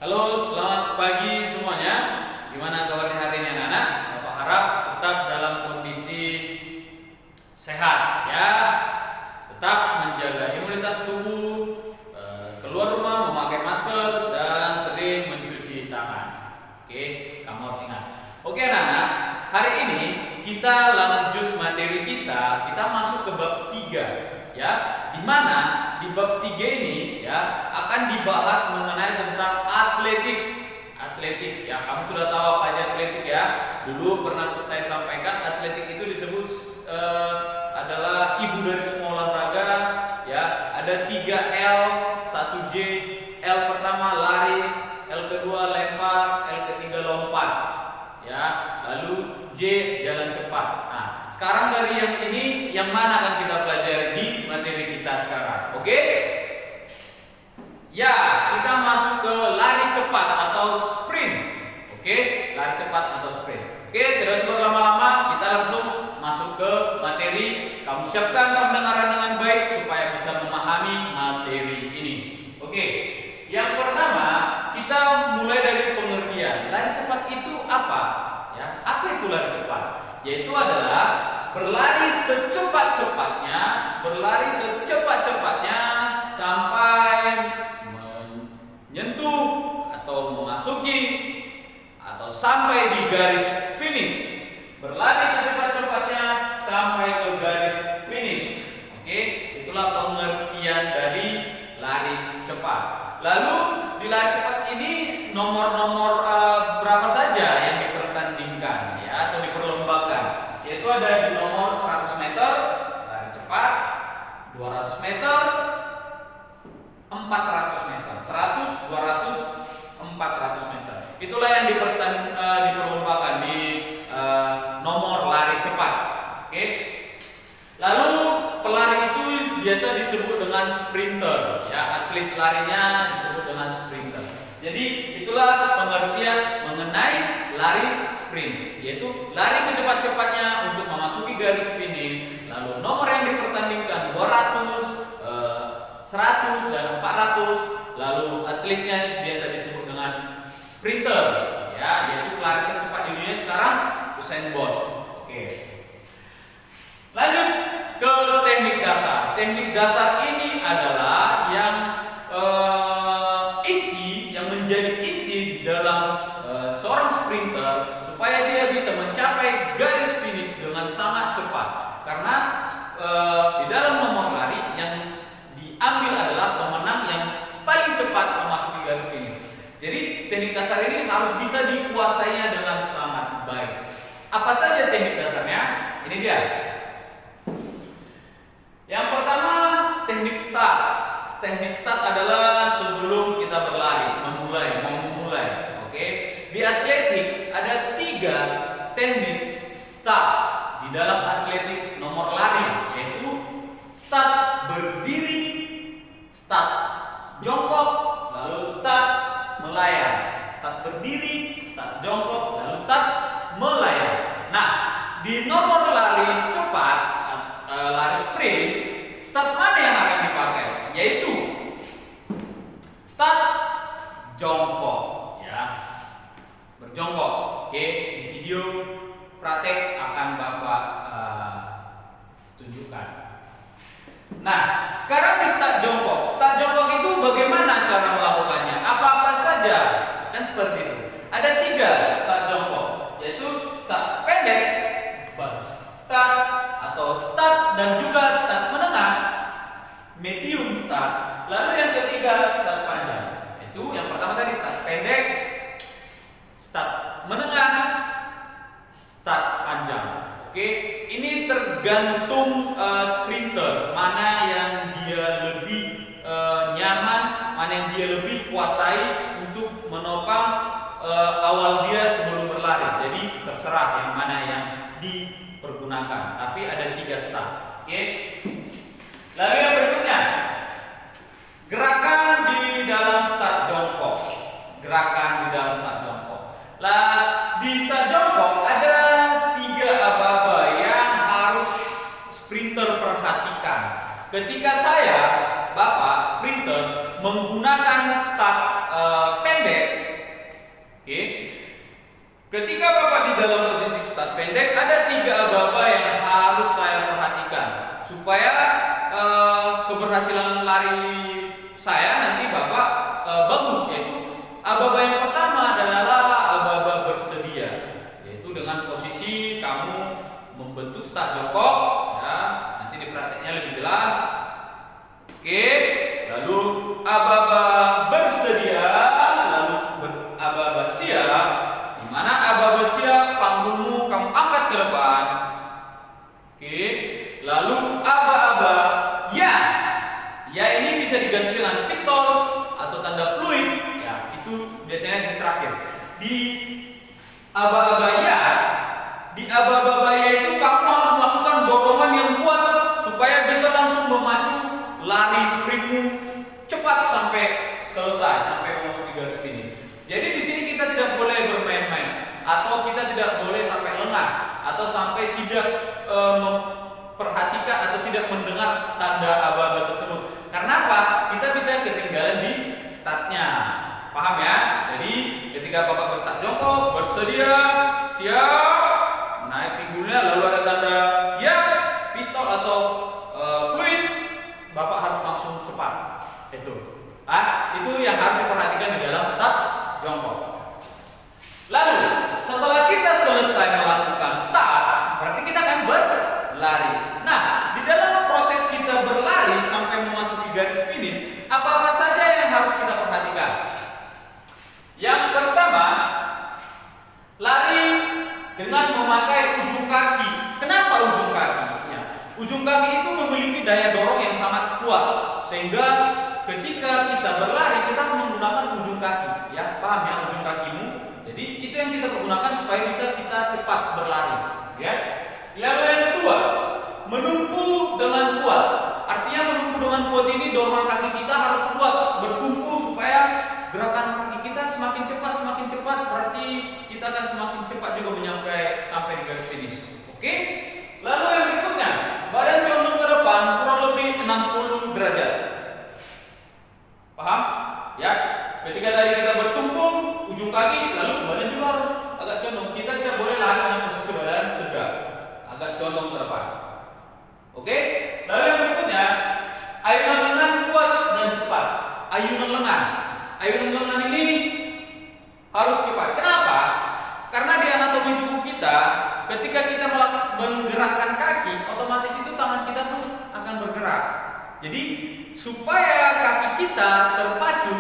Halo, selamat pagi semuanya. Gimana kabarnya hari ini anak-anak? Bapak harap tetap dalam kondisi sehat ya. Tetap menjaga imunitas tubuh, keluar rumah memakai masker dan sering mencuci tangan. Oke, kamu harus ingat. Oke anak-anak, hari ini kita lanjut materi kita masuk ke bab 3 ya. Dimana di bab 3 ini ya akan dibahas mengenai tentang atletik ya. Kamu sudah tahu apa aja atletik ya. Dulu pernah saya sampaikan atletik itu disebut adalah ibu dari semua olahraga ya. Ada 3 L, 1 J. L pertama lari, L kedua lempar, L ketiga lompat ya. Lalu J jalan cepat. Nah, sekarang dari yang ini yang mana akan kita pelajari di materi kita sekarang? Oke? Ya, kita masuk ke lari cepat atau sprint. Oke, lari cepat atau sprint. Oke, tidak usah berlama-lama, kita langsung masuk ke materi. Kamu siapkan pendengaran dengan baik supaya bisa memahami materi ini. Oke, yang pertama kita mulai dari pengertian. Lari cepat itu apa? Ya, apa itu lari cepat? Yaitu adalah berlari secepat-cepatnya, sampai menyentuh atau memasuki atau sampai di garis finish. Berlari secepat-cepatnya sampai ke garis finish. Oke, itulah pengertian dari lari cepat. Lalu di lari cepat ini nomor-nomor berapa saja yang dipertandingkan ya atau diperlombakan? Yaitu ada di nomor 100 meter lari cepat, 200 meter, 400 meter, 100, 200, 400 meter. Itulah yang diperlombakan di nomor lari cepat. Oke. Lalu pelari itu biasa disebut dengan sprinter, ya. Atlet larinya disebut dengan sprinter. Jadi itulah pengertian mengenai lari sprint, yaitu lari secepat-cepatnya untuk memasuki garis finish. Lalu nomor yang dipertandingkan 200, 100 dan 400. Lalu atletnya biasa disebut dengan sprinter, ya, yaitu pelari tercepat di dunia sekarang Usain Bolt. Oke. Lanjut ke teknik dasar. Teknik dasar ini adalah yang menjadi inti di dalam seorang sprinter supaya dia bisa mencapai garis finish dengan sangat cepat. Karena di dalam nomor lari yang diambil adalah pemenang yang paling cepat memasuki garis finish. Jadi teknik dasar ini harus bisa dikuasainya dengan sangat baik. Apa saja teknik dasarnya? Ini dia. Yang pertama, teknik start. Teknik start adalah sebelum kita berlari, memulai. Oke. Di atletik ada 3 teknik start di dalam atletik nomor lari, yaitu start berdiri, start jongkok, lalu start melayang. Start berdiri, start jongkok, lalu start melayang. Nah, di nomor lari cepat, lari sprint, start mana yang akan dipakai? Yaitu start jongkok, ya, berjongkok. Oke, di video praktek akan Bapak tunjukkan. Nah, sekarang di start jongkok. Start jongkok itu bagaimana cara melakukannya? Apa-apa saja? Kan seperti itu. Ada 3 start jongkok, yaitu start pendek, start atau start dan juga start menengah, medium start. Lalu yang ketiga start panjang. Itu yang pertama tadi start pendek, start menengah, start panjang. Oke, ini tergantung sprinter mana yang dia lebih nyaman, mana yang dia lebih kuasai untuk menopang awal dia sebelum berlari. Jadi terserah yang mana yang dipergunakan. Tapi ada 3 start. Oke. Lalu yang berikutnya, gerakan di dalam start jongkok. Di start jongkok ada 3 aba-aba yang harus sprinter perhatikan. Ketika saya, Bapak sprinter, menggunakan start pendek. Oke. Ketika Bapak di dalam posisi start pendek, ada 3 aba-aba yang harus saya perhatikan supaya keberhasilan lari saya nanti Bapak bagus, yaitu aba-aba yang pertama adalah aba-aba bersedia, yaitu dengan posisi kamu membentuk start jongkok, ya, nanti di prakteknya lebih jelas. Oke, lalu aba-aba bersedia, lalu aba-aba siap, di mana aba-aba siap panggungmu kamu angkat ke depan. Oke, lalu aba-aba ya ini bisa diganti dengan pistol atau tanda fluid, ya itu biasanya di terakhir. Di aba-aba ya itu kamu harus melakukan dorongan yang kuat supaya bisa langsung memacu lari sprintmu cepat sampai selesai, sampai memasuki garis finish. Jadi di sini kita tidak boleh bermain-main, atau kita tidak boleh sampai lengah, atau sampai tidak memperhatikan atau tidak mendengar tanda aba-aba tersebut. Karena apa? Kita bisa ketinggalan di startnya. Paham ya? Jadi ketika Bapak berstart jongkok, bersedia, siap, naik pinggulnya, lalu ada tanda ya, pistol atau fluid, Bapak harus langsung cepat. Itu yang harus diperhatikan di dalam start jongkok. Lalu setelah kita selesai melakukan start, berarti kita akan berlari. Nah, di dalam proses kita berlari sampai memasuki garis finish, apa-apa saja yang harus kita perhatikan? Yang pertama, lari dengan memakai ujung kaki. Kenapa ujung kaki? Ya, ujung kaki itu memiliki daya dorong yang sangat kuat, sehingga ketika kita berlari kita harus menggunakan ujung kaki. Ya, paham ya ujung kakimu? Jadi itu yang kita pergunakan supaya bisa kita cepat berlari. Ya. Lalu yang kedua, menumpu dengan kuat. Artinya menumpu dengan kuat ini dorongan kaki kita harus kuat, bertumpu supaya gerakan kaki kita semakin cepat, berarti kita akan semakin cepat juga sampai di garis finish. Oke? Lalu yang berikutnya, badan condong ke depan kurang lebih 60 derajat. Paham? Ya. Ketika tadi kita bertumpu ujung kaki, lalu badan juga harus agak condong. Kita tidak boleh lari dengan posisi badan tegak, agak condong ke depan. Oke? Lalu yang berikutnya, ayunan lengan kuat dan cepat. Ayunan lengan ini harus cepat. Kenapa? Karena di anatomi tubuh kita, ketika kita menggerakkan kaki, otomatis itu tangan kita pun akan bergerak. Jadi supaya kaki kita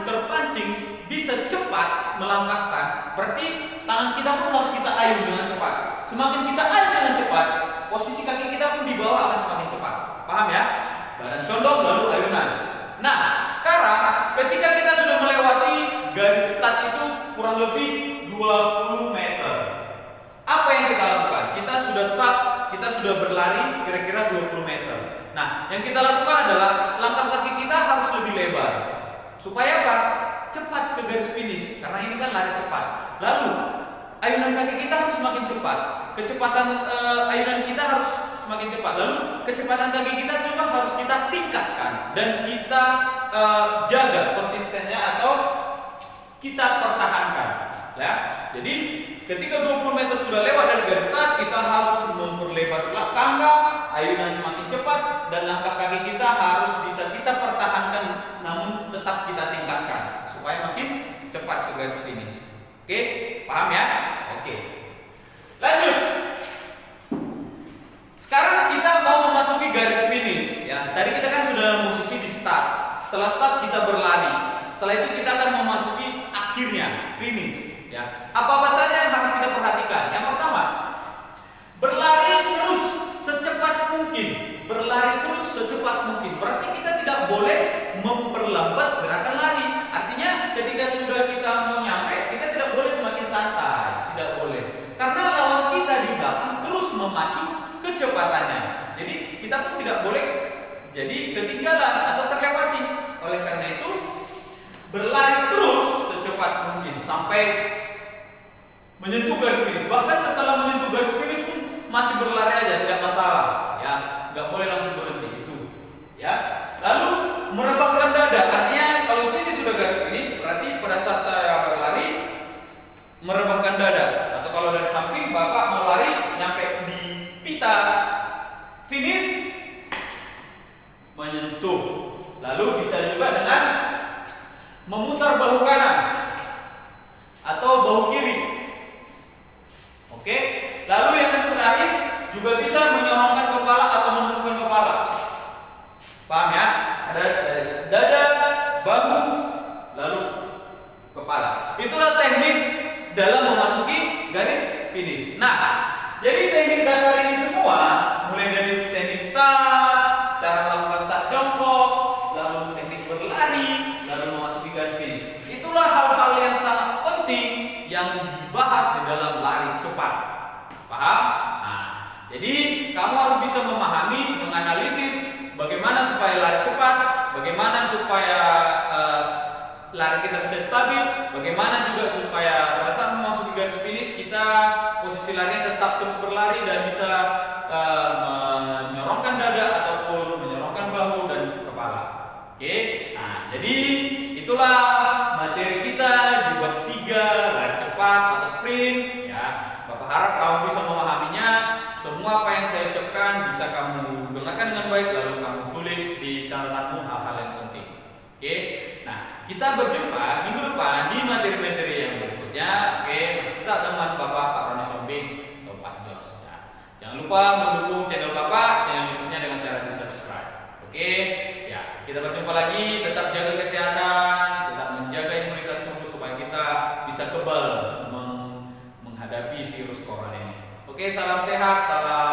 terpancing, bisa cepat melangkahkan, berarti tangan kita pun harus kita ayun dengan cepat. Semakin kita ayun dengan cepat, posisi kaki kita pun di bawah akan semakin cepat. Paham ya? Badan condong lalu ayunan. Nah, sekarang ketika kita sudah melewati garis start itu kurang lebih 20 meter. Apa yang kita lakukan? Kita sudah start, kita sudah berlari kira-kira 20 meter. Nah, yang kita lakukan adalah langkah kaki kita harus lebih lebar. Supaya apa? Cepat ke garis finish, karena ini kan lari cepat. Lalu, ayunan kaki kita harus semakin cepat. Kecepatan ayunan kita harus semakin cepat. Lalu, kecepatan kaki kita juga harus kita tingkatkan dan kita jaga konsistennya atau kita pertahankan. Ya. Jadi, ketika 20 meter sudah lewat dari garis start, kita harus memperlebar tangga, ayunan semakin cepat, dan langkah kaki kita harus bisa kita pertahankan, namun tetap kita tingkatkan supaya makin cepat ke garis finish. Oke, paham ya? Oke. Lanjut. Sekarang kita mau memasuki garis finish. Ya, tadi kita kan sudah posisi di start. Setelah start kita berlari. Setelah itu kita akan memasuki akhirnya finish. Ya, apa-apa saja yang harus kita perhatikan? Yang pertama, berlari terus secepat mungkin. Berarti kita tidak boleh memperlambat gerakan lari. Artinya ketika sudah kita mau nyampe, kita tidak boleh semakin santai, tidak boleh. Karena lawan kita di belakang terus memacu kecepatannya. Jadi kita pun tidak boleh jadi ketinggalan atau terlewati. Oleh karena itu, berlari terus secepat mungkin sampai menyentuh garis finish. Bahkan setelah menyentuh garis finish pun masih berlari aja, tidak masalah. Ya, nggak boleh langsung berhenti itu. Ya. Lalu merebahkan dada. Artinya kalau coba dengan memutar bahu kanan atau bahu kiri. Oke, lalu yang terakhir juga bisa menyorongkan kepala atau menundukkan kepala. Paham ya? Ada dada, bahu, lalu kepala. Itulah teknik dalam memasuki garis finish. Nah, jadi teknik dasar ini semua, mulai dari standing start, cara melakukan start jongkok, lalu teknik berlari, lalu memasuki garis finish. Itulah hal-hal yang sangat penting yang dibahas di dalam lari cepat. Paham? Nah, jadi kamu harus bisa memahami, menganalisis bagaimana supaya lari cepat, bagaimana supaya lari kita bisa stabil, bagaimana juga supaya pada saat memasuki garis finish kita posisi larinya tetap terus berlari dan bisa menyorongkan dada ataupun menyorongkan bahu dan kepala. Oke, nah jadi itulah materi kita di bab 3 lari cepat atau sprint. Ya, Bapak harap kamu bisa memahaminya. Semua apa yang saya ucapkan bisa kamu dengarkan dengan baik, lalu kamu tulis di catatanmu hal-hal yang penting. Oke, nah kita berjumpa minggu depan di materi-materi yang berikutnya. Oke, masih tetap teman Bapak Pak Roni Sombing atau Pak Jos. Nah, jangan lupa mendukung channel Bapak, channel YouTube-nya dengan cara di subscribe. Oke, ya kita berjumpa lagi. Tetap jaga kesehatan, tetap menjaga imunitas tubuh supaya kita bisa kebal menghadapi virus corona ini. Oke, salam sehat, salam